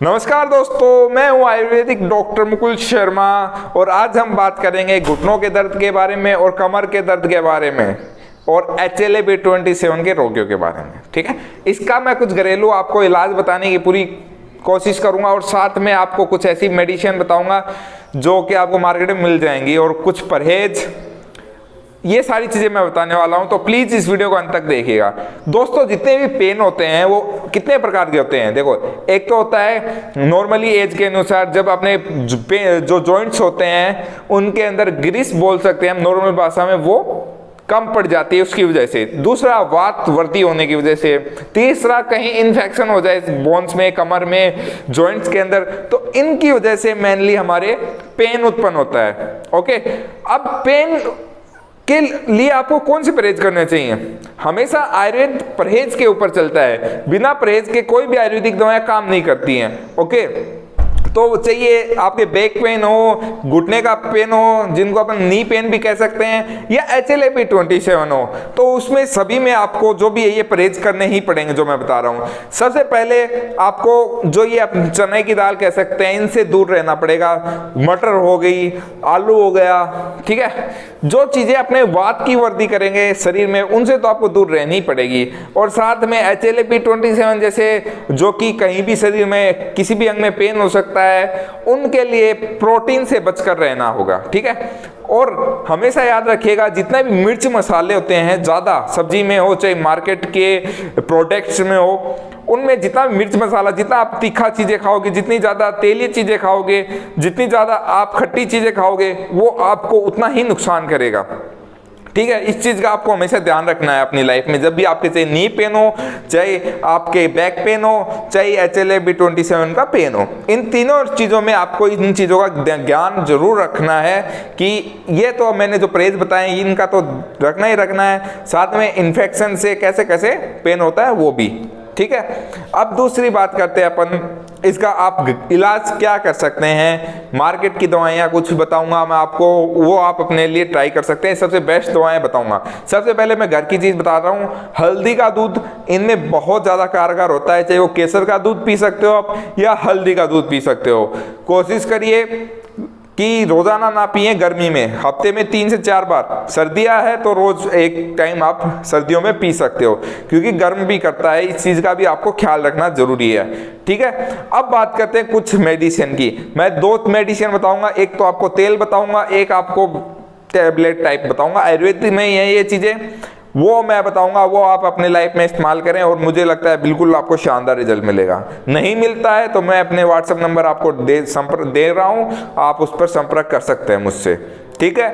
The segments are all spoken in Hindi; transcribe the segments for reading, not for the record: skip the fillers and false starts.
नमस्कार दोस्तों, मैं हूं आयुर्वेदिक डॉक्टर मुकुल शर्मा और आज हम बात करेंगे घुटनों के दर्द के बारे में और कमर के दर्द के बारे में और HLA-B27 के रोगियों के बारे में। ठीक है, इसका मैं कुछ घरेलू आपको इलाज बताने की पूरी कोशिश करूंगा और साथ में आपको कुछ ऐसी मेडिसिन बताऊंगा जो कि आपको मार्केट में मिल जाएंगी और कुछ परहेज, ये सारी चीजें मैं बताने वाला हूं। तो प्लीज इस वीडियो को अंत तक देखिएगा। दोस्तों, जितने भी पेन होते हैं वो कितने प्रकार के होते हैं। देखो, एक तो होता है नॉर्मली एज के अनुसार, जब अपने जो जॉइंट्स होते हैं उनके अंदर ग्रीस बोल सकते हैं हम नॉर्मल भाषा में, वो कम पड़ जाती है उसकी वजह से। दूसरा, वात वर्ती होने की वजह से। तीसरा, कहीं इन्फेक्शन हो जाए बोन्स में, कमर में, जॉइंट्स के अंदर, तो इनकी वजह से मेनली हमारे पेन उत्पन्न होता है। ओके, अब पेन के लिए आपको कौन से परहेज करने चाहिए? हमेशा आयुर्वेद परहेज के ऊपर चलता है। बिना परहेज के कोई भी आयुर्वेदिक दवाएं काम नहीं करती हैं। ओके, तो चाहिए आपके बैक पेन हो, घुटने का पेन हो, जिनको अपन नी पेन भी कह सकते हैं, या HLA-B27 हो, तो उसमें सभी में आपको जो भी है ये परहेज करने ही पड़ेंगे जो मैं बता रहा हूँ। सबसे पहले आपको जो ये चने की दाल कह सकते हैं, इनसे दूर रहना पड़ेगा। मटर हो गई, आलू हो गया, ठीक है, जो चीजें अपने वात की वृद्धि करेंगे शरीर में, उनसे तो आपको दूर रहनी ही पड़ेगी। और साथ में HLA-B27 जैसे जो कि कहीं भी शरीर में किसी भी अंग में पेन हो सकता है, उनके लिए प्रोटीन से बचकर रहना होगा। ठीक है, और हमेशा याद रखिएगा, जितने भी मिर्च मसाले होते हैं, ज़्यादा सब्जी में हो चाहे मार्केट के प्रोडक्ट्स में हो, उनमें जितना मिर्च मसाला, जितना आप तीखा चीज़ें खाओगे, जितनी ज़्यादा तेलीय चीज़ें खाओगे, जितनी ज़्यादा आप खट्टी चीज़ें खाओगे, वो आपको उतना ही नुकसान करेगा। ठीक है, इस चीज़ का आपको हमेशा ध्यान रखना है अपनी लाइफ में। जब भी आपके चाहे नी पेन हो, चाहे आपके बैक पेन हो, चाहे HLA-B27 का पेन हो, इन तीनों चीज़ों में आपको इन चीज़ों का ज्ञान जरूर रखना है कि ये तो मैंने जो परहेज बताए इनका तो रखना ही रखना है। साथ में इन्फेक्शन से कैसे कैसे पेन होता है वो भी। ठीक है, अब दूसरी बात करते हैं अपन, इसका आप इलाज क्या कर सकते हैं। मार्केट की दवाइयाँ कुछ बताऊंगा मैं आपको, वो आप अपने लिए ट्राई कर सकते हैं। सबसे बेस्ट दवाएं बताऊंगा। सबसे पहले मैं घर की चीज़ बता रहा हूँ, हल्दी का दूध इनमें बहुत ज़्यादा कारगर होता है। चाहे वो केसर का दूध पी सकते हो आप या हल्दी का दूध पी सकते हो। कोशिश करिए कि रोजाना ना पिए गर्मी में, हफ्ते में 3 से 4 बार। सर्दियाँ है तो रोज एक टाइम आप सर्दियों में पी सकते हो, क्योंकि गर्म भी करता है। इस चीज़ का भी आपको ख्याल रखना जरूरी है। ठीक है, अब बात करते हैं कुछ मेडिसिन की। मैं 2 मेडिसिन बताऊंगा, एक तो आपको तेल बताऊंगा, एक आपको टैबलेट टाइप बताऊंगा। आयुर्वेद में ये चीज़ें वो मैं बताऊंगा, वो आप अपने लाइफ में इस्तेमाल करें और मुझे लगता है बिल्कुल आपको शानदार रिजल्ट मिलेगा। नहीं मिलता है तो मैं अपने व्हाट्सएप नंबर आपको दे रहा हूं, आप उस पर संपर्क कर सकते हैं मुझसे। ठीक है,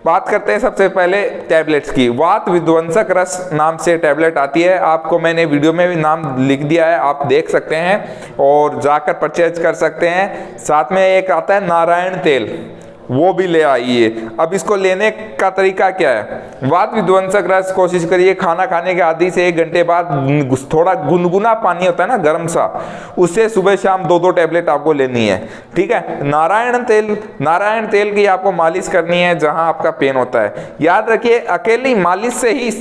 बात करते हैं सबसे पहले टैबलेट्स की। वात विध्वंसक रस नाम से टैबलेट आती है, आपको मैंने वीडियो में भी नाम लिख दिया है, आप देख सकते हैं और जाकर परचेज कर सकते हैं। साथ में एक आता है नारायण तेल, वो भी ले आइए। अब इसको लेने का तरीका क्या है? वात विध्वंसक रस कोशिश करिए खाना खाने के आधे से 1 घंटे बाद थोड़ा गुनगुना पानी होता है ना, गर्म सा, उससे सुबह शाम 2-2 टैबलेट आपको लेनी है। ठीक है, नारायण तेल की आपको मालिश करनी है जहां आपका पेन होता है। याद रखिए, अकेली मालिश से ही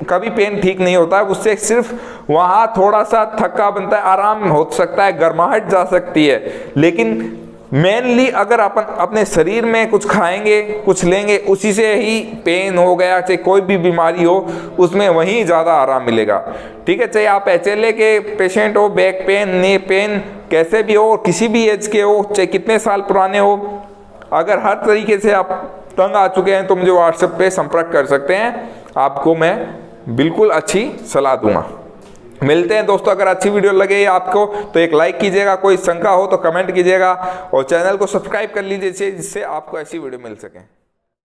कभी पेन ठीक नहीं होता है, उससे सिर्फ वहां थोड़ा सा थक्का बनता है, आराम हो सकता है, गर्माहट जा सकती है। लेकिन मेनली अगर अपन अपने शरीर में कुछ खाएंगे, कुछ लेंगे, उसी से ही पेन हो गया, चाहे कोई भी बीमारी हो, उसमें वहीं ज़्यादा आराम मिलेगा। ठीक है, चाहे आप HLA के पेशेंट हो, बैक पेन, नी पेन, कैसे भी हो, किसी भी एज के हो, चाहे कितने साल पुराने हो, अगर हर तरीके से आप तंग आ चुके हैं तो मुझे व्हाट्सएप पे संपर्क कर सकते हैं, आपको मैं बिल्कुल अच्छी सलाह दूंगा। मिलते हैं दोस्तों। अगर अच्छी वीडियो लगे आपको तो एक लाइक कीजिएगा, कोई शंका हो तो कमेंट कीजिएगा और चैनल को सब्सक्राइब कर लीजिए जिससे आपको ऐसी वीडियो मिल सके।